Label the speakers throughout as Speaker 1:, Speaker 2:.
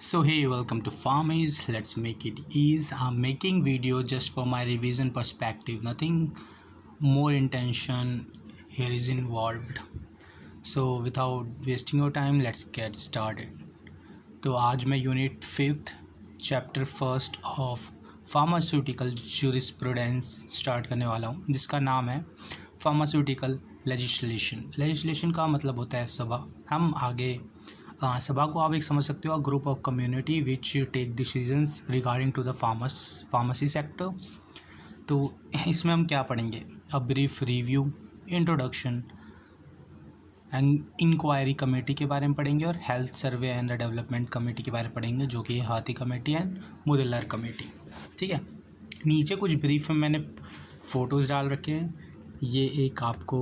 Speaker 1: So hey, welcome to Farmies. Let's make it easy. I'm making video just for my revision perspective. Nothing more intention here is involved. So without wasting your time, let's get started. तो आज मैं unit 5th chapter 1 of pharmaceutical jurisprudence start करने वाला हूँ, जिसका नाम है pharmaceutical legislation का मतलब होता है सभा। हम आगे सभा को आप एक समझ सकते हो, group of community which take decisions regarding to the pharmacy sector. तो इसमें हम क्या पढ़ेंगे? A brief review, introduction and inquiry committee के बारे में पढ़ेंगे, और health survey and development committee के बारे में पढ़ेंगे, जो कि हाथी कमेटी एंड मुदल्लर कमेटी। ठीक है, नीचे कुछ ब्रीफ में मैंने फ़ोटोज़ डाल रखे हैं। ये एक आपको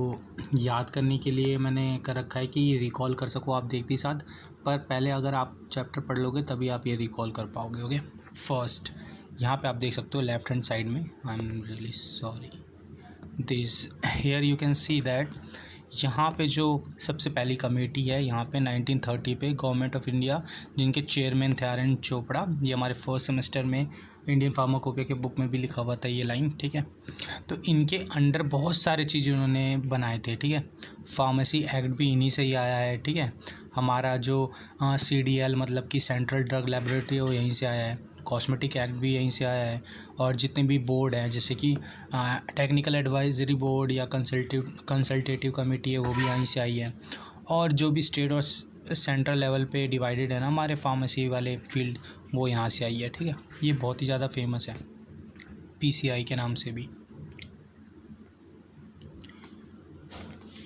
Speaker 1: याद करने के लिए मैंने कर रखा है कि रिकॉल कर सको आप देखते साथ, पर पहले अगर आप चैप्टर पढ़ लोगे तभी आप ये रिकॉल कर पाओगे। ओके, फर्स्ट यहाँ पे आप देख सकते हो लेफ्ट हैंड साइड में, I am really sorry this here you can see that यहाँ पे जो सबसे पहली कमेटी है, यहाँ पे 1930 पे गवर्नमेंट ऑफ इंडिया, जिनके चेयरमैन थे आर.एन. चोपड़ा। ये हमारे फर्स्ट सेमेस्टर में इंडियन फार्माकोपिया के बुक में भी लिखा हुआ था ये लाइन। ठीक है, तो इनके अंडर बहुत सारे चीज़ उन्होंने बनाए थे। ठीक है, फार्मेसी एक्ट भी इन्हीं से ही आया है। ठीक है, हमारा जो CDL मतलब कि सेंट्रल ड्रग लेबोरेटरी है वो यहीं से आया है। कॉस्मेटिक एक्ट भी यहीं से आया है, और जितने भी बोर्ड हैं जैसे कि टेक्निकल एडवाइजरी बोर्ड या कंसल्टेटिव कमेटी है वो भी यहीं से आई है। और जो भी स्टेट और सेंट्रल लेवल पे डिवाइडेड है ना हमारे फार्मेसी वाले फील्ड, वो यहाँ से आई है। ठीक है, ये बहुत ही ज़्यादा फेमस है PCI के नाम से भी।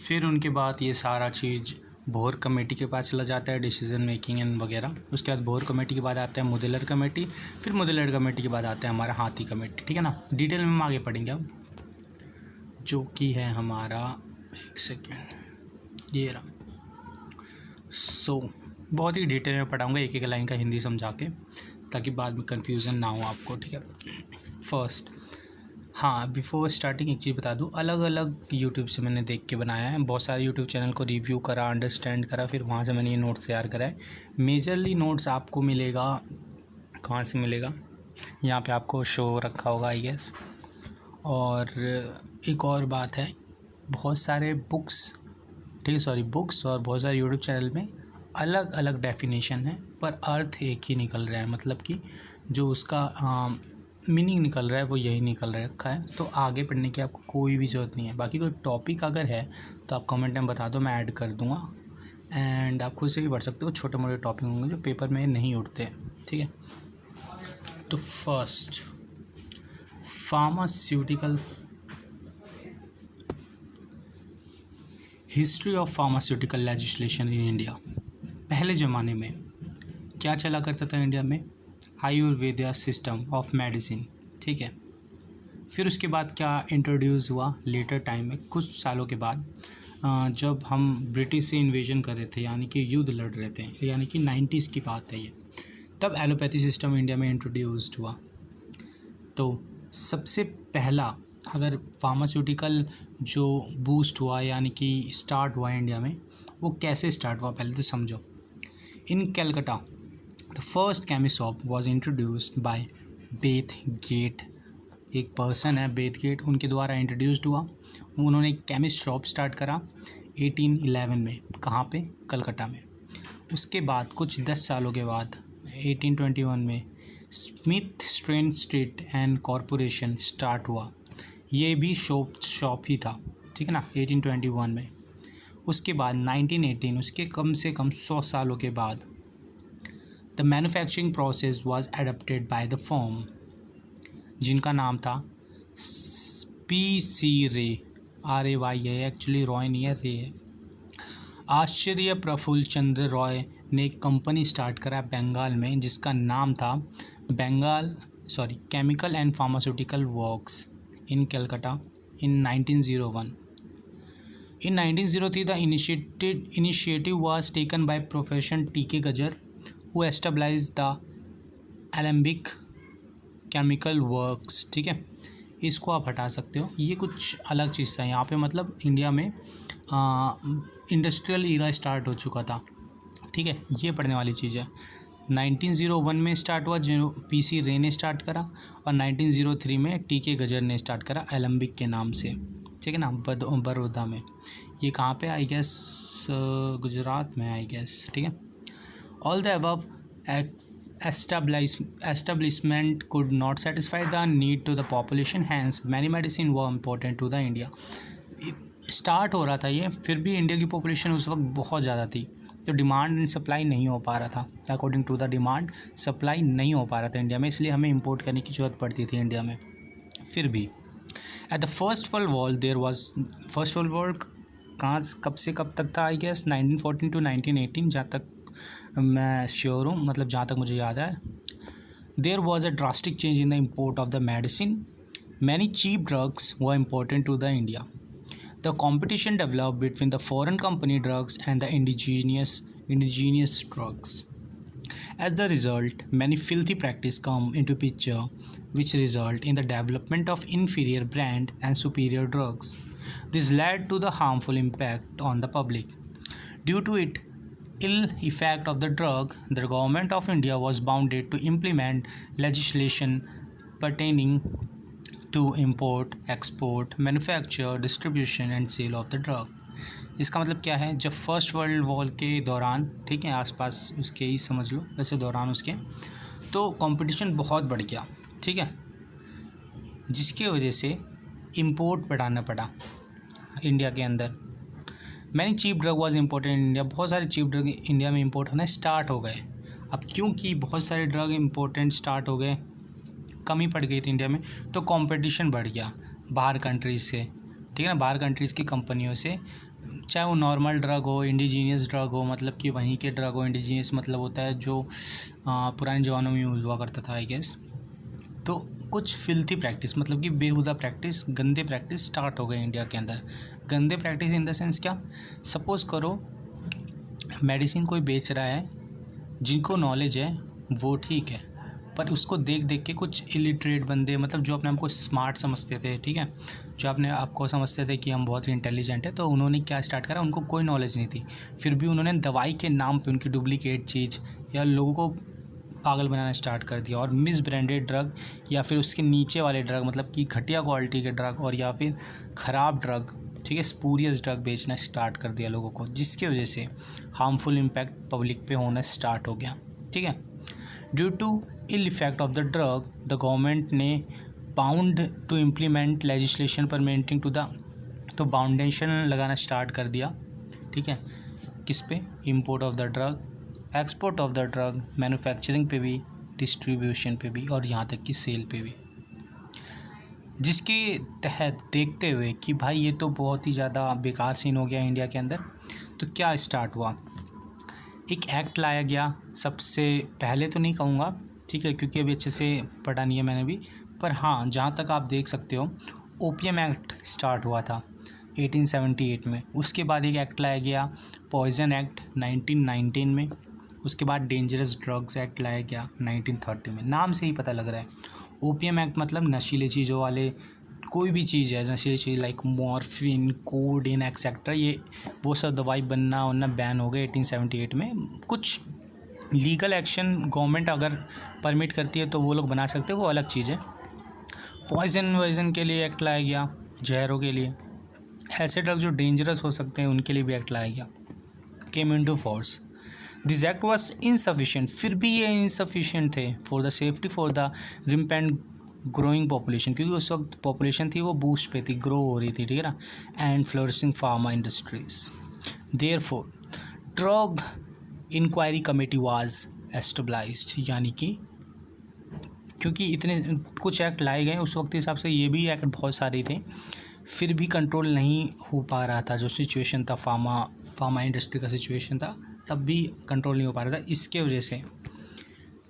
Speaker 1: फिर उनके बाद ये सारा चीज़ बोहर कमेटी के पास चला जाता है, डिसीजन मेकिंग एंड वगैरह। उसके बाद बोहर कमेटी के बाद आता है मुदल्लर कमेटी, फिर मुदल्लर कमेटी के बाद आता है हमारा हाथी कमेटी। ठीक है ना, डिटेल में हम आगे पढ़ेंगे अब, जो कि है हमारा, एक सेकेंड, ये रहा। सो बहुत ही डिटेल में पढ़ाऊँगा, एक एक लाइन का हिंदी समझा के, ताकि बाद में कन्फ्यूज़न ना हो आपको। ठीक है, फर्स्ट, हाँ बिफोर स्टार्टिंग एक चीज़ बता दूँ, अलग अलग यूट्यूब से मैंने देख के बनाया है। बहुत सारे यूट्यूब चैनल को रिव्यू करा, अंडरस्टैंड करा, फिर वहाँ से मैंने ये नोट्स तैयार करा है। मेजरली नोट्स आपको मिलेगा, कहाँ से मिलेगा, यहाँ पे आपको शो रखा होगा आई गेस। और एक और बात है, बहुत सारे बुक्स, ठीक है सॉरी बुक्स, और बहुत सारे यूट्यूब चैनल में अलग अलग डेफिनेशन है, पर अर्थ एक ही निकल रहा है, मतलब कि जो उसका मीनिंग निकल रहा है वो यही निकल रखा है। तो आगे पढ़ने की आपको कोई भी ज़रूरत नहीं है। बाकी कोई टॉपिक अगर है तो आप कमेंट में बता दो, मैं ऐड कर दूंगा, एंड आप खुद से भी पढ़ सकते हो। छोटे मोटे टॉपिक होंगे जो पेपर में नहीं उठते। ठीक है, तो first, pharmaceutical history of pharmaceutical legislation in India. पहले ज़माने में क्या चला करता था इंडिया में? Ayurveda system of medicine. ठीक है, फिर उसके बाद क्या इंट्रोड्यूस हुआ लेटर टाइम में, कुछ सालों के बाद, जब हम ब्रिटिश से इन्वेजन कर रहे थे, यानी कि युद्ध लड़ रहे थे, यानी कि 90s की बात है ये, तब एलोपैथी सिस्टम इंडिया में इंट्रोड्यूस्ड हुआ। तो सबसे पहला अगर फार्मास्यूटिकल जो बूस्ट हुआ, यानी कि स्टार्ट हुआ इंडिया में, वो कैसे स्टार्ट हुआ पहले तो समझो। In Calcutta the first chemist shop was introduced by Bathgate. एक पर्सन है बेथ गेट, उनके द्वारा इंट्रोड्यूस्ड हुआ। उन्होंने एक केमिस्ट शॉप स्टार्ट करा 1811 में। कहाँ पे? कलकत्ता में। उसके बाद कुछ 10 सालों के बाद 1821 में Smith strain street and corporation start हुआ। ये भी शॉप ही था, ठीक है ना, 1821 में। उसके बाद 1918, उसके कम से कम 100 सालों के बाद, the manufacturing process was adapted by the firm, जिनका नाम था PC रे, RAY है, एक्चुअली रॉय नहीं है, रे है। आश्चर्य प्रफुल्ल चंद्र रॉय ने एक कंपनी स्टार्ट करा बंगाल में, जिसका नाम था chemical and pharmaceutical works in Calcutta in 1901। In 1903, the initiative was taken by Professor T.K. Gajjar, who established the Alembic Chemical Works। ठीक है, इसको आप हटा सकते हो, ये कुछ अलग चीज़ था यहाँ पे। मतलब इंडिया में इंडस्ट्रियल ईरा स्टार्ट हो चुका था। ठीक है, ये पढ़ने वाली चीज़ है। 1901 में स्टार्ट हुआ, जो पीसी रे ने स्टार्ट करा, और 1903 में टीके गजर ने स्टार्ट करा एलम्बिक के नाम से, ठीक है ना, बड़ौदा में। ये कहाँ पे, आई गेस गुजरात में, आई गेस, ठीक है। All the above establishment could not satisfy the need to the population, hence many medicine were important to the India। Start हो रहा था ये, फिर भी इंडिया की पॉपुलेशन उस वक्त बहुत ज़्यादा थी, तो डिमांड एंड सप्लाई नहीं हो पा रहा था। According to the demand supply नहीं हो पा रहा था इंडिया में, इसलिए हमें इंपोर्ट करने की ज़रूरत पड़ती थी इंडिया में। फिर भी at the first world war there was, first world war कहाँ कब से कब तक था, आई गेस 1914 to 1918, जहाँ तक मैं श्योर हूँ, मतलब जहाँ तक मुझे याद है। There was a drastic change in the import of the medicine, many cheap drugs were important to the India. The competition developed between the foreign company drugs and the indigenous drugs. As the result, many filthy practices come into picture, which result in the development of inferior brand and superior drugs. This led to the harmful impact on the public. Due to it ill effect of the drug, the government of India was bounded to implement legislation pertaining to import, export, manufacture, distribution and sale of the drug। इसका मतलब क्या है, जब first world war के दौरान, ठीक है, आसपास उसके ही समझ लो, वैसे दौरान उसके, तो कंपटीशन बहुत बढ़ गया, ठीक है, जिसकी वजह से इंपोर्ट बढ़ाना पड़ा इंडिया के अंदर। Many cheap drug was imported in India, बहुत सारे चीप ड्रग इंडिया में इंपोर्ट होना स्टार्ट हो गए। अब क्योंकि बहुत सारे ड्रग इम्पोर्टेंट स्टार्ट हो गए, कमी पड़ गई थी इंडिया में, तो कंपटीशन बढ़ गया बाहर कंट्रीज़ से, ठीक है ना, बाहर कंट्रीज़ की कंपनियों से, चाहे वो नॉर्मल ड्रग हो, इंडिजीनियस ड्रग हो, मतलब कि वहीं के ड्रग हो। इंडिजीनियस मतलब होता है जो पुराने ज़मानों में यूज़ हुआ करता था, आई गेस। तो कुछ फिल्थी प्रैक्टिस, मतलब कि बेहुदा प्रैक्टिस, गंदे प्रैक्टिस स्टार्ट हो गए इंडिया के अंदर। गंदे प्रैक्टिस इन द सेंस क्या, सपोज़ करो मेडिसिन कोई बेच रहा है, जिनको नॉलेज है वो ठीक है, पर उसको देख देख के कुछ इलिटरेट बंदे, मतलब जो अपने आप को स्मार्ट समझते थे, ठीक है, जो अपने आप को समझते थे कि हम बहुत ही इंटेलिजेंट है, तो उन्होंने क्या स्टार्ट करा, उनको कोई नॉलेज नहीं थी, फिर भी उन्होंने दवाई के नाम पे उनकी डुप्लीकेट चीज़ या लोगों को पागल बनाना स्टार्ट कर दिया, और मिस ब्रांडेड ड्रग या फिर उसके नीचे वाले ड्रग, मतलब कि घटिया क्वालिटी के ड्रग और या फिर ख़राब ड्रग, ठीक है, स्पूरियस ड्रग बेचना स्टार्ट कर दिया लोगों को, जिसकी वजह से हार्मफुल इम्पैक्ट पब्लिक पे होना स्टार्ट हो गया, ठीक है। Due to ill effect of the drug, the government ने bound to implement legislation permitting to the, तो बाउंडेशन लगाना स्टार्ट कर दिया, ठीक है, किस पे, import of the drug, export of the drug, manufacturing पे भी, डिस्ट्रीब्यूशन पे भी, और यहाँ तक कि सेल पे भी। जिसके तहत देखते हुए कि भाई ये तो बहुत ही ज़्यादा बेकार सीन हो गया इंडिया के अंदर, तो क्या स्टार्ट हुआ, एक एक्ट लाया गया। सबसे पहले तो नहीं कहूँगा, ठीक है, क्योंकि अभी अच्छे से पढ़ा नहीं है मैंने भी, पर हाँ जहाँ तक आप देख सकते हो, ओपीएम एक्ट स्टार्ट हुआ था 1878 में। उसके बाद एक एक्ट लाया गया पॉइजन एक्ट 1919 में। उसके बाद डेंजरस ड्रग्स एक्ट लाया गया 1930 में। नाम से ही पता लग रहा है, ओपीएम एक्ट मतलब नशीले चीज़ों वाले, कोई भी चीज़ है नशीली चीज़ लाइक मॉर्फिन, कोडेन एक्सेट्रा, ये वो सब दवाई बनना बैन हो गए 1878 में। कुछ लीगल एक्शन गवर्नमेंट अगर परमिट करती है तो वो लोग बना सकते हैं, वो अलग चीज़ है। पॉइजन के लिए एक्ट लाया गया, जहरों के लिए। ऐसे ड्रग जो डेंजरस हो सकते हैं उनके लिए भी एक्ट लाया गया, came into force. This act was insufficient, फिर भी ये इनसफिशिएंट थे for the safety for the rampant growing population, क्योंकि उस वक्त पॉपुलेशन थी वो बूस्ट पे थी, ग्रो हो रही थी, ठीक है ना, and flourishing pharma industries. Therefore drug inquiry committee was established, यानी कि क्योंकि इतने कुछ एक्ट लाए गए उस वक्त के हिसाब से, ये भी एक्ट बहुत सारे थे, फिर भी कंट्रोल नहीं हो पा रहा था जो सिचुएशन था, फार्मा इंडस्ट्री का सिचुएशन था, तब भी कंट्रोल नहीं हो पा रहा था। इसके वजह से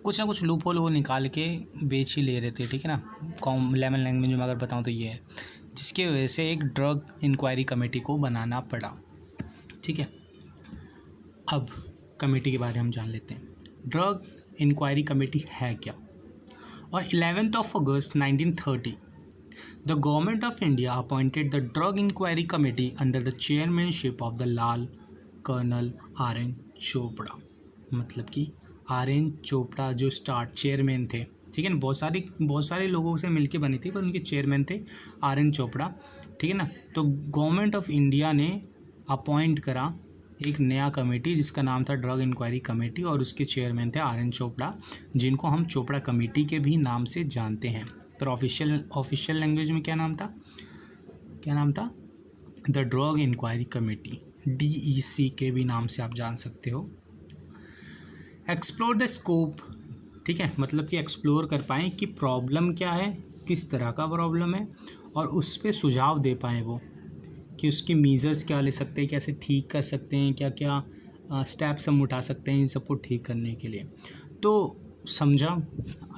Speaker 1: कुछ ना कुछ लूप होल वो निकाल के बेच ही ले रहे थे, ठीक है ना। लेमन लैंग्वेज में अगर बताऊँ तो ये है, जिसके वजह से एक ड्रग इंक्वायरी कमेटी को बनाना पड़ा, ठीक है। अब कमेटी के बारे में हम जान लेते हैं, ड्रग इंक्वायरी कमेटी है क्या। और 11 अगस्त 1930 the government of India appointed the drug inquiry committee under the chairmanship of the लाल कर्नल आर एन चोपड़ा, मतलब कि RN चोपड़ा जो चेयरमैन थे, ठीक है ना, बहुत सारे लोगों से मिलके बनी थी, पर उनके चेयरमैन थे RN चोपड़ा, ठीक है ना। तो गवर्नमेंट ऑफ इंडिया ने अपॉइंट करा एक नया कमेटी जिसका नाम था ड्रग इंक्वायरी कमेटी, और उसके चेयरमैन थे RN चोपड़ा, जिनको हम चोपड़ा कमेटी के भी नाम से जानते हैं। पर ऑफिशियल लैंग्वेज में क्या नाम था? The drug inquiry committee, DEC के भी नाम से आप जान सकते हो। एक्सप्लोर द स्कोप, ठीक है, मतलब कि एक्सप्लोर कर पाएँ कि प्रॉब्लम क्या है, किस तरह का प्रॉब्लम है, और उस पर सुझाव दे पाएँ वो, कि उसके मीज़र्स क्या ले सकते हैं, कैसे ठीक कर सकते हैं, क्या क्या स्टेप्स हम उठा सकते हैं इन सबको ठीक करने के लिए। तो समझा,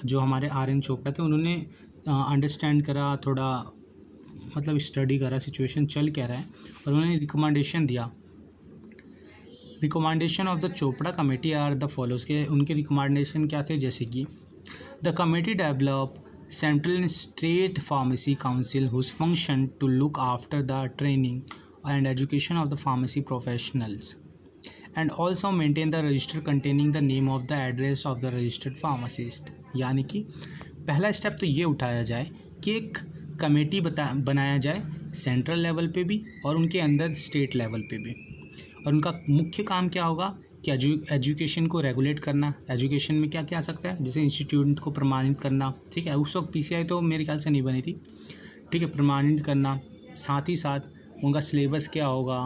Speaker 1: जो हमारे RN चोपड़ा थे उन्होंने अंडरस्टैंड करा, थोड़ा मतलब स्टडी करा सिचुएशन चल क्या रहा है, और उन्होंने रिकमेंडेशन दिया। Recommendation of the Chopra committee are the follows, के उनके रिकमेंडेशन क्या थे, जैसे कि the committee develop central and state pharmacy council whose function to look after the training and education of the pharmacy professionals and also maintain the register containing the name of the address of the registered pharmacist. यानी कि पहला step तो ये उठाया जाए कि एक committee बनाया जाए सेंट्रल लेवल पे भी और उनके अंदर स्टेट लेवल पे भी, और उनका मुख्य काम क्या होगा कि एजुकेशन को रेगुलेट करना। एजुकेशन में क्या क्या आ सकता है, जैसे इंस्टीट्यूट को प्रमाणित करना, ठीक है, उस वक्त PCI तो मेरे ख्याल से नहीं बनी थी, ठीक है, प्रमाणित करना, साथ ही साथ उनका सिलेबस क्या होगा,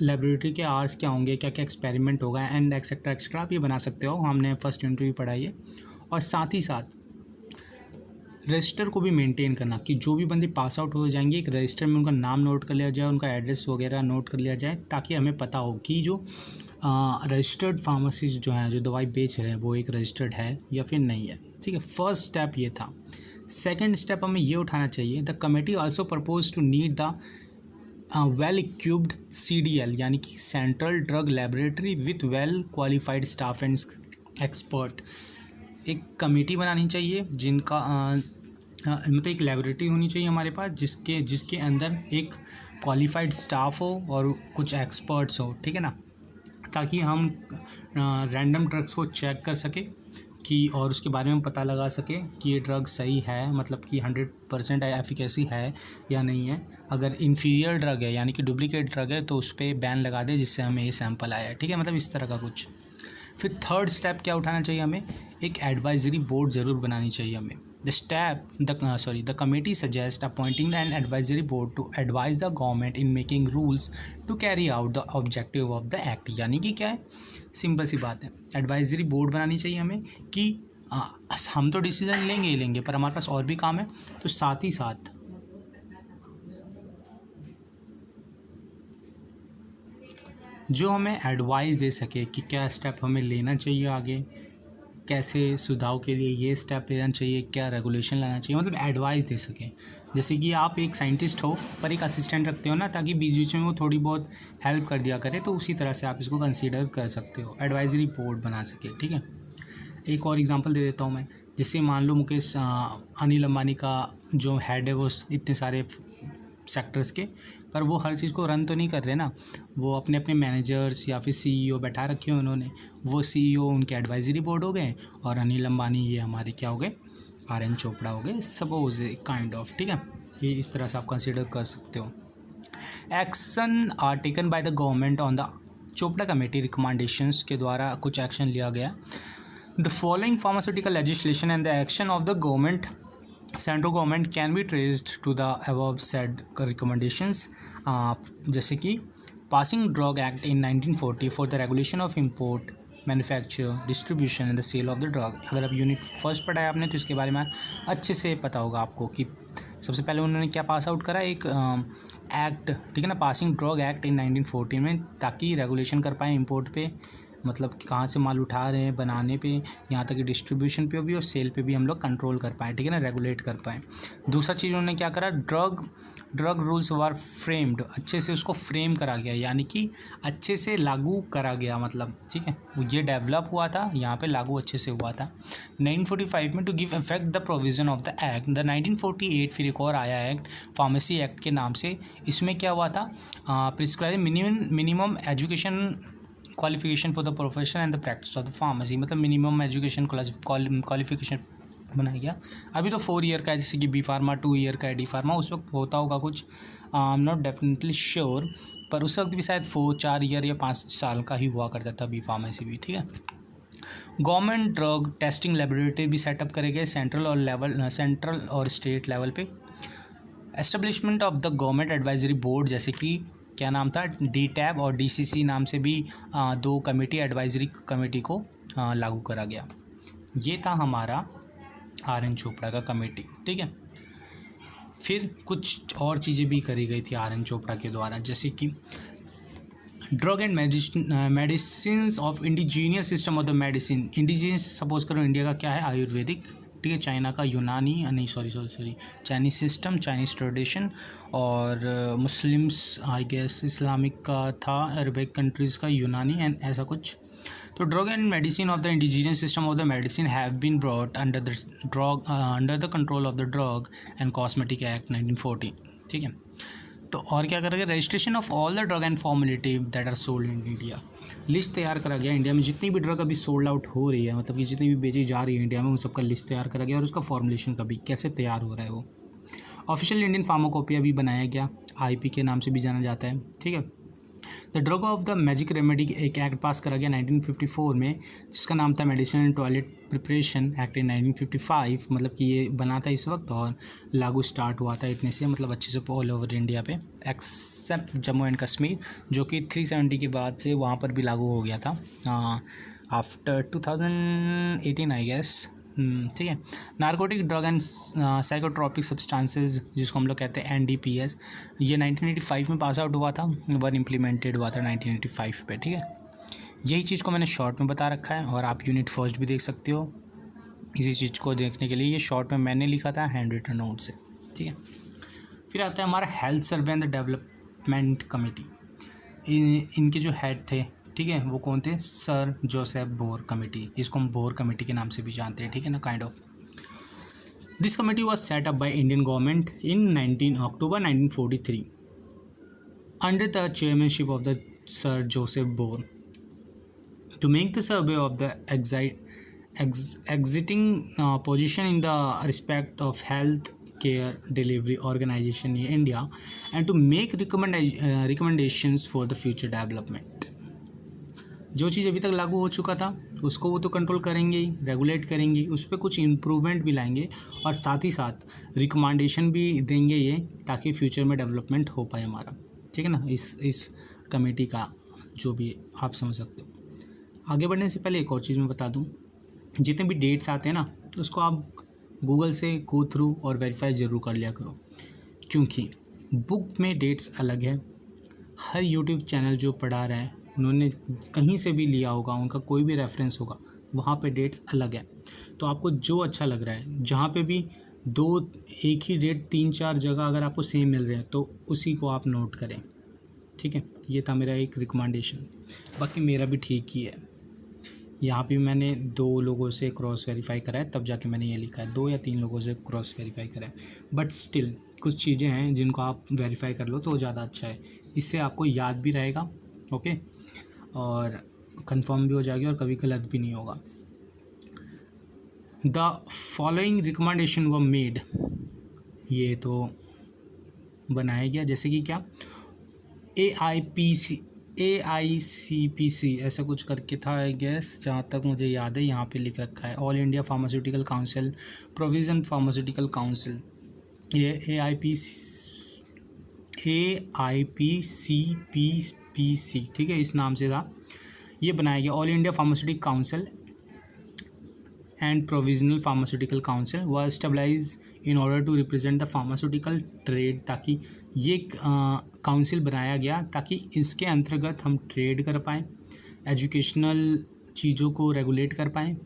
Speaker 1: लेबोरेटरी के आवर्स क्या होंगे, क्या क्या एक्सपेरिमेंट होगा, एंड एक्सेट्रा आप ये बना सकते हो, हमने फर्स्ट यूनिट भी पढ़ाई है। और साथ ही साथ रजिस्टर को भी मेंटेन करना, कि जो भी बंदे पास आउट हो जाएंगे एक रजिस्टर में उनका नाम नोट कर लिया जाए, उनका एड्रेस वगैरह नोट कर लिया जाए, ताकि हमें पता हो कि जो रजिस्टर्ड फार्मासिस्ट जो हैं, जो दवाई बेच रहे हैं, वो एक रजिस्टर्ड है या फिर नहीं है, ठीक है। फर्स्ट स्टेप ये था। सेकंड स्टेप हमें ये उठाना चाहिए, the committee also propose to need the well equipped CDL, यानी कि central drug laboratory with well qualified staff and expert. एक कमेटी बनानी चाहिए जिनका मतलब एक लैबोरेटरी होनी चाहिए हमारे पास, जिसके अंदर एक क्वालिफाइड स्टाफ हो और कुछ एक्सपर्ट्स हो, ठीक है ना, ताकि हम रैंडम ड्रग्स को चेक कर सके कि, और उसके बारे में पता लगा सके कि ये ड्रग सही है, मतलब कि 100% एफिकेसी है या नहीं है। अगर इन्फीरियर ड्रग है, यानी कि डुप्लीकेट ड्रग है, तो उस पर बैन लगा दे, जिससे हमें ये सैंपल आया है, ठीक है, मतलब इस तरह का कुछ। फिर थर्ड स्टेप क्या उठाना चाहिए हमें, एक एडवाइजरी बोर्ड ज़रूर बनानी चाहिए हमें। The committee suggests appointing an advisory board to advise the government in making rules to carry out the objective of the act। यानी कि क्या है, सिंपल सी बात है, एडवाइजरी बोर्ड बनानी चाहिए हमें कि हम तो डिसीजन लेंगे ही लेंगे, पर हमारे पास और भी काम है, तो साथ ही साथ जो हमें एडवाइस दे सके कि क्या स्टेप हमें लेना चाहिए आगे, कैसे सुधार के लिए ये स्टेप लेना चाहिए, क्या रेगुलेशन लाना चाहिए, मतलब एडवाइस दे सकें। जैसे कि आप एक साइंटिस्ट हो पर एक असिस्टेंट रखते हो ना, ताकि बीच बीच में वो थोड़ी बहुत हेल्प कर दिया करे, तो उसी तरह से आप इसको कंसीडर कर सकते हो, एडवाइजरी बोर्ड बना सके, ठीक है। एक और एग्जांपल दे देता हूँ मैं, जैसे मान लो मुकेश अनिल अंबानी का जो हेड है वो इतने सारे सेक्टर्स के, पर वो हर चीज़ को रन तो नहीं कर रहे ना, वो अपने अपने मैनेजर्स या फिर CEO बैठा रखे हैं उन्होंने, वो CEO उनके एडवाइजरी बोर्ड हो गए, और अनिल अंबानी ये हमारे क्या हो गए, RN चोपड़ा हो गए, सपोज काइंड ऑफ, ठीक है, ये इस तरह से आप कंसिडर कर सकते हो। Action are taken by the government on the Chopra committee recommendations के द्वारा कुछ एक्शन लिया गया। The following pharmaceutical legislation and the action of the government central government can be traced to the above said recommendations, जैसे कि passing drug act in 1940 for the regulation of import, manufacture, distribution and the sale of the drug. अगर आप unit first पढ़ा है आपने तो इसके बारे में अच्छे से पता होगा आपको कि सबसे पहले उन्होंने क्या पास आउट करा, एक एक्ट, ठीक है ना, पासिंग ड्रग एक्ट इन 1940 में, ताकि रेगुलेशन कर पाए इम्पोर्ट पे, मतलब कहाँ से माल उठा रहे हैं, बनाने पे, यहाँ तक कि डिस्ट्रीब्यूशन पे भी और सेल पे भी हम लोग कंट्रोल कर पाएँ, ठीक है ना, रेगुलेट कर पाएँ। दूसरा चीज़ उन्होंने क्या करा, ड्रग रूल्स वर फ्रेम्ड, अच्छे से उसको फ्रेम करा गया, यानी कि अच्छे से लागू करा गया, मतलब ठीक है, ये डेवलप हुआ था, यहाँ पे लागू अच्छे से हुआ था। 1945 में to give effect the provision of the act, the 1948 फिर एक और आया एक्ट, फार्मेसी एक्ट के नाम से। इसमें क्या हुआ था, prescribe minimum education qualification for the profession and the practice of the pharmacy, मतलब मिनिमम एजुकेशन क्वालिफिकेशन बनाया गया। अभी तो 4 ईयर का है, जैसे कि बी फार्मा 2 ईयर का है, डी फार्मा उस वक्त होता होगा कुछ, I am not definitely sure, पर उस वक्त भी शायद 4 ईयर या 5 साल का ही हुआ करता था बी फार्मेसी भी, ठीक है। गवर्नमेंट ड्रग टेस्टिंग लेबोरेटरी भी सेटअप करे गए सेंट्रल और स्टेट लेवल पे। Establishment of the government advisory board, जैसे कि क्या नाम था, DTAB और DCC नाम से भी 2 कमेटी एडवाइजरी कमेटी को लागू करा गया। ये था हमारा RN चोपड़ा का कमेटी, ठीक है। फिर कुछ और चीज़ें भी करी गई थी RN चोपड़ा के द्वारा, जैसे कि drug and medicine of indigenous system of the medicine. Indigenous suppose करो इंडिया का क्या है, आयुर्वेदिक, ठीक है। चाइना का यूनानी, नहीं sorry Chinese system, Chinese tradition, और मुस्लिम्स आई गेस इस्लामिक का था, अरबिक कंट्रीज़ का यूनानी एंड ऐसा कुछ। तो drug and medicine of the indigenous system of the medicine have been brought under the control of the drug and cosmetic act 1940, ठीक है। तो और क्या करेंगे, registration of all the drug and formulative that are sold in India. List तैयार करा गया India में जितनी भी ड्रग अभी सोल्ड आउट हो रही है, मतलब कि जितनी भी बेची जा रही है इंडिया में, उन सबका लिस्ट तैयार करा गया और उसका फॉर्मुलेशन का भी कैसे तैयार हो रहा है वो। ऑफिशियल इंडियन फार्माकोपिया भी बनाया गया, IP के नाम से भी जाना जाता है, ठीक है। The drug of the magic remedy एक एक्ट पास करा गया 1954 में, जिसका नाम था medicine and toilet preparation act in 1955, मतलब कि ये बना था इस वक्त और लागू स्टार्ट हुआ था इतने से, मतलब अच्छे से ऑल ओवर इंडिया पे, एक्सेप्ट जम्मू एंड कश्मीर, जो कि 370 के बाद से वहाँ पर भी लागू हो गया था आफ्टर 2018 आई गेस, ठीक है। Narcotic drug and psychotropic substances, जिसको हम लोग कहते हैं NDPS, ये 1985 में पास आउट हुआ था, वन इम्प्लीमेंटेड हुआ था 1985 पे, ठीक है। यही चीज़ को मैंने शॉर्ट में बता रखा है और आप यूनिट फर्स्ट भी देख सकते हो। इसी चीज़ को देखने के लिए ये शॉर्ट में मैंने लिखा था हैंड रिटन नोट से, ठीक है। फिर आता है हमारा health survey and the development committee. इनके जो हेड थे, ठीक है, वो कौन थे, सर जोसेफ बोर कमेटी, इसको हम बोर कमेटी के नाम से भी जानते हैं, ठीक है ना, kind of. This committee was set up by Indian government in 19 October 1943 under the chairmanship of the sir Joseph bore to make the survey of the exiting position in the respect of health care delivery organization in India and to make recommendations for the future development। जो चीज़ अभी तक लागू हो चुका था उसको वो तो कंट्रोल करेंगे ही, रेगुलेट करेंगे, उस पर कुछ इम्प्रूवमेंट भी लाएंगे और साथ ही साथ रिकमेंडेशन भी देंगे ये, ताकि फ्यूचर में डेवलपमेंट हो पाए हमारा, ठीक है ना। इस कमेटी का जो भी आप समझ सकते हो। आगे बढ़ने से पहले एक और चीज़ मैं बता दूं, जितने भी डेट्स आते हैं ना तो उसको आप गूगल से गो थ्रू और वेरीफाई ज़रूर कर लिया करो, क्योंकि बुक में डेट्स अलग है। हर यूट्यूब चैनल जो पढ़ा रहा है उन्होंने कहीं से भी लिया होगा, उनका कोई भी रेफरेंस होगा, वहाँ पे डेट्स अलग है। तो आपको जो अच्छा लग रहा है, जहाँ पे भी एक ही डेट 3-4 जगह अगर आपको सेम मिल रहे हैं तो उसी को आप नोट करें, ठीक है। ये था मेरा एक रिकमेंडेशन, बाकी मेरा भी ठीक ही है। यहाँ पे मैंने 2 लोगों से क्रॉस वेरीफाई करा है, तब जाके मैंने ये लिखा है, 2 या 3 लोगों से क्रॉस वेरीफाई करा है, बट स्टिल कुछ चीज़ें हैं जिनको आप वेरीफाई कर लो तो ज़्यादा अच्छा है। इससे आपको याद भी रहेगा, ओके, और कंफर्म भी हो जाएगी और कभी गलत भी नहीं होगा। The following recommendation were made, ये तो बनाया गया, जैसे कि क्या, AICPC ऐसा कुछ करके था आई गेस, जहाँ तक मुझे याद है, यहाँ पे लिख रखा है all India pharmaceutical council, provision pharmaceutical council, ये AIPCPC, ठीक है, इस नाम से था। ये बनाया गया all India pharmaceutical council and provisional pharmaceutical council व stabilize in order to represent the pharmaceutical trade, ताकि ये काउंसिल बनाया गया ताकि इसके अंतर्गत हम ट्रेड कर पाएँ, एजुकेशनल चीज़ों को रेगुलेट कर पाएँ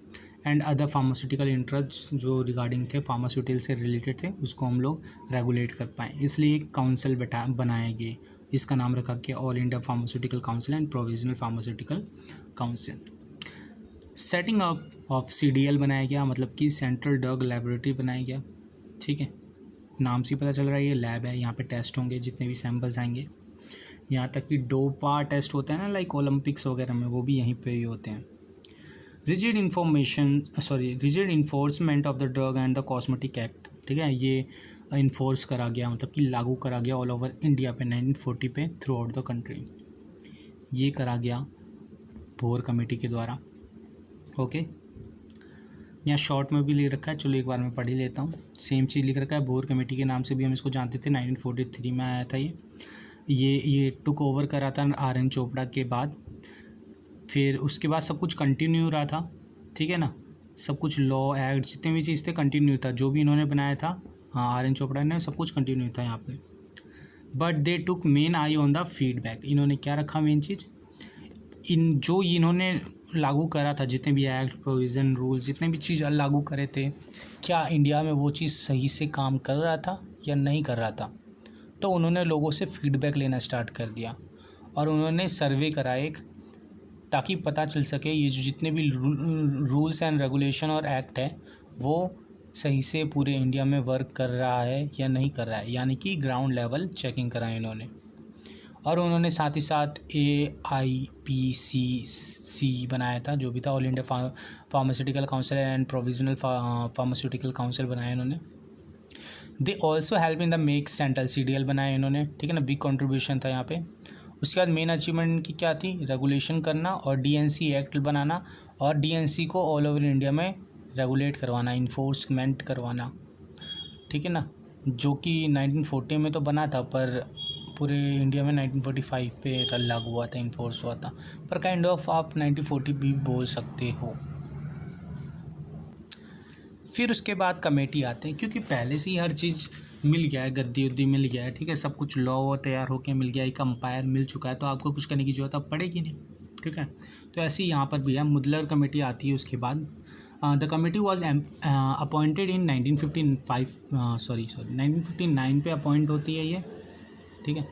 Speaker 1: एंड अदर फार्मास्यूटिकल इंटरेस्ट जो रिगार्डिंग थे फार्मास्यूटिकल से रिलेटेड थे उसको हम लोग रेगुलेट कर पाएँ। इसलिए एक काउंसिल बनाए गए, इसका नाम रखा गया all India pharmaceutical council and provisional pharmaceutical council. Setting up of CDL बनाया गया, मतलब कि सेंट्रल ड्रग लेबोरेटरी बनाया गया, ठीक है, नाम से पता चल रहा है ये लैब है, यहाँ पे टेस्ट होंगे, जितने भी सैंपल्स आएंगे। यहाँ तक कि डोपा टेस्ट होते हैं ना, लाइक ओलंपिक्स वगैरह में, वो भी यहीं पे ही होते हैं। Rigid enforcement of the drug and the cosmetic act, ठीक है, ये इन्फोर्स करा गया, मतलब कि लागू करा गया ऑल ओवर इंडिया पे 1940 पे थ्रू आउट द कंट्री। ये करा गया भोर कमेटी के द्वारा। ओके, यहाँ शॉर्ट में भी लिख रखा है, चलो एक बार मैं पढ़ ही लेता हूँ। सेम चीज़ लिख रखा है, भोर कमेटी के नाम से भी हम इसको जानते थे। 1943 में आया था ये टुक ओवर करा था RN चोपड़ा के बाद। फिर उसके बाद सब कुछ कंटिन्यू रहा था, ठीक है ना, सब कुछ लॉ एक्ट जितने भी चीज़ थे कंटिन्यू था, जो भी इन्होंने बनाया था RN चोपड़ा ने, सब कुछ कंटिन्यू था यहाँ पे। But they took main I on the feedback. इन्होंने क्या रखा मेन चीज़, जो इन्होंने लागू करा था, जितने भी एक्ट, प्रोविज़न, रूल, जितने भी चीज़ लागू करे थे, क्या इंडिया में वो चीज़ सही से काम कर रहा था या नहीं कर रहा था। तो उन्होंने लोगों से फीडबैक लेना स्टार्ट कर दिया और उन्होंने सर्वे करा एक, ताकि पता चल सके ये जो जितने भी रूल्स एंड रेगुलेशन और एक्ट है वो सही से पूरे इंडिया में वर्क कर रहा है या नहीं कर रहा है, यानी कि ग्राउंड लेवल चेकिंग करा इन्होंने। और उन्होंने साथ ही साथ AIPCC बनाया था, जो भी था, all India pharmaceutical council and provisional pharmaceutical council बनाया इन्होंने। They also help in the make central CDL बनाया इन्होंने, ठीक है ना, बिग कंट्रीब्यूशन था यहाँ पे। उसके बाद मेन अचीवमेंट इनकी क्या थी, रेगुलेशन करना और DNC एक्ट बनाना और DNC को ऑल ओवर इंडिया में रेगुलेट करवाना, इन्फोर्समेंट करवाना, ठीक है ना, जो कि 1940 में तो बना था, पर पूरे इंडिया में 1945 पे लागू हुआ था, इन्फोर्स हुआ था, पर काइंड ऑफ आप 1940 भी बोल सकते हो। फिर उसके बाद कमेटी आते हैं, क्योंकि पहले से ही हर चीज़ मिल गया है, गद्दी उद्दी मिल गया है, ठीक है, सब कुछ लॉ तैयार होकर मिल गया, एक अंपायर मिल चुका है, तो आपको कुछ करने की जरूरत अब पड़ेगी नहीं, ठीक है। तो ऐसे ही यहाँ पर भी है, मुदलर कमेटी आती है उसके बाद। The committee was appointed in 1959 पे अपॉइंट होती है ये, ठीक है।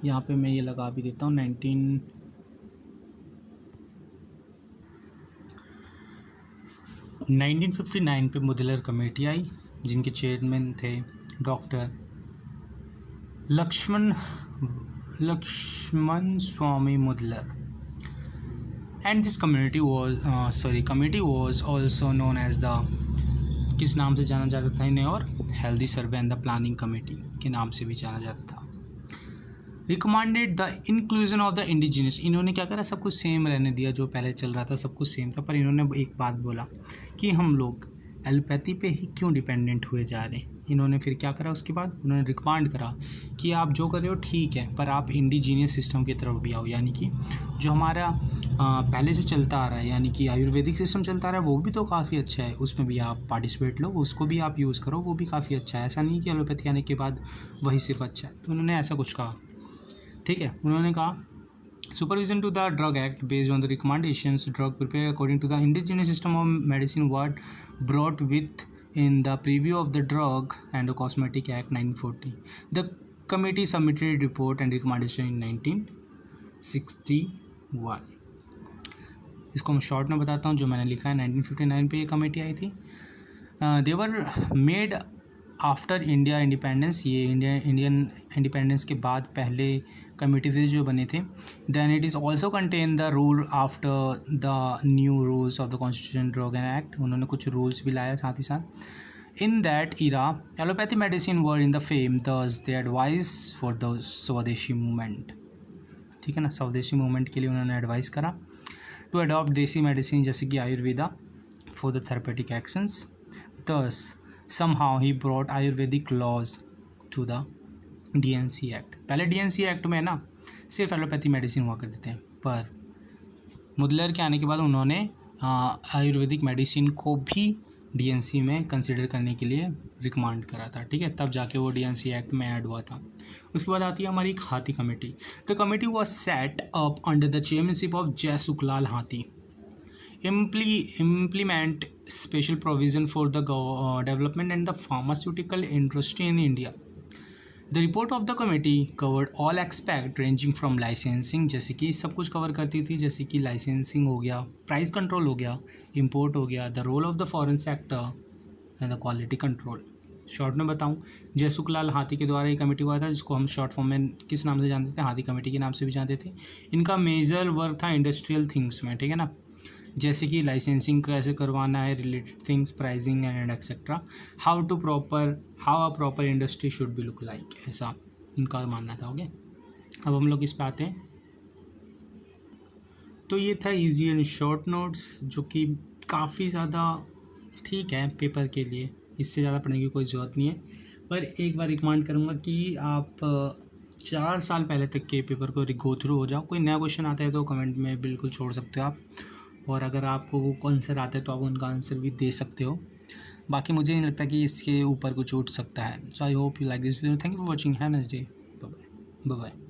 Speaker 1: यहाँ पे मैं ये लगा भी देता हूँ 1959 पे मुदलर कमेटी आई, जिनके चेयरमैन थे doctor Lakshman Swami Mudaliar. And this committee was also known as the, किस नाम से जाना जाता था इन्हें, और healthy survey and the planning committee के नाम से भी जाना जाता था। Recommended the inclusion of the indigenous. इन्होंने क्या करा, सब कुछ सेम रहने दिया, जो पहले चल रहा था सब कुछ सेम था, पर इन्होंने एक बात बोला कि हम लोग एलोपैथी पे ही क्यों डिपेंडेंट हुए जा रहे हैं। इन्होंने फिर क्या करा, उसके बाद उन्होंने रिकमेंड करा कि आप जो कर रहे हो ठीक है, पर आप इंडिजीनियस सिस्टम की तरफ भी आओ, यानी कि जो हमारा पहले से चलता आ रहा है, यानी कि आयुर्वेदिक सिस्टम चलता आ रहा है, वो भी तो काफ़ी अच्छा है, उसमें भी आप पार्टिसिपेट लो, उसको भी आप यूज़ करो, वो भी काफ़ी अच्छा है। ऐसा नहीं कि एलोपैथी आने के बाद वही सिर्फ अच्छा है। तो उन्होंने ऐसा कुछ कहा, ठीक है। उन्होंने कहा supervision to the drug act based on the recommendations drug prepared according to the indigenous system of medicine what brought with in the preview of the drug and cosmetic act 1940. The committee submitted report and recommendation in 1961. इसको मैं short में बताता हूँ, जो मैंने लिखा है 1959 पे ये कमेटी आई थी। They were made after India independence, ये इंडियन इंडिपेंडेंस के बाद पहले कमेटी थे जो बने थे। Then it is also contain the rule after the new rules of the constitution drug and act. उन्होंने कुछ रूल्स भी लाया साथ ही साथ। In that era allopathy medicine were in the fame, thus they advise for the swadeshi movement, ठीक है ना, स्वदेशी मूवमेंट के लिए उन्होंने एडवाइस करा टू अडॉप्ट देसी मेडिसिन जैसे कि Ayurveda for the therapeutic actions. दस somehow he brought Ayurvedic laws to the DNC Act. पहले DNC Act में ना सिर्फ एलोपैथी मेडिसिन हुआ करते थे, पर मुदलर के आने के बाद उन्होंने आयुर्वेदिक मेडिसिन को भी DNC में कंसिडर करने के लिए रिकमेंड करा था, ठीक है, तब जाके वो DNC Act में ऐड हुआ था। उसके बाद आती है हमारी हाथी committee. The committee was set up under the chairmanship of जय सुखलाल हाथी, implement special provision for the development and the pharmaceutical industry in India. The report of the committee covered all aspects ranging from licensing, जैसे कि सब कुछ cover करती थी, जैसे कि लाइसेंसिंग हो गया, प्राइस कंट्रोल हो गया, इंपोर्ट हो गया, the role of the foreign sector and the quality control, short में बताऊं, जयसुखलाल हाथी के द्वारा ये कमेटी हुआ था, जिसको हम शॉर्ट फॉर्म में किस नाम से जानते थे, हाथी कमेटी के नाम से भी जानते थे। इनका मेजर वर्क था इंडस्ट्रियल थिंग्स में, ठीक है ना, जैसे कि लाइसेंसिंग कैसे करवाना है, related things, pricing and etcetera, how a proper industry should be look like, ऐसा इनका मानना था। ओके, अब हम लोग इस पे आते हैं। तो ये था इजी एंड शॉर्ट नोट्स, जो कि काफ़ी ज़्यादा ठीक है पेपर के लिए, इससे ज़्यादा पढ़ने की कोई ज़रूरत नहीं है। पर एक बार रिकमेंड करूँगा कि आप 4 साल पहले तक के पेपर को गो थ्रू हो जाओ। कोई नया क्वेश्चन आता है तो कमेंट में बिल्कुल छोड़ सकते हो आप, और अगर आपको वो आंसर आता है तो आप उनका आंसर भी दे सकते हो। बाकी मुझे नहीं लगता कि इसके ऊपर कुछ उठ सकता है। So I hope you like this video. Thank you for watching. Have a nice day. Bye bye.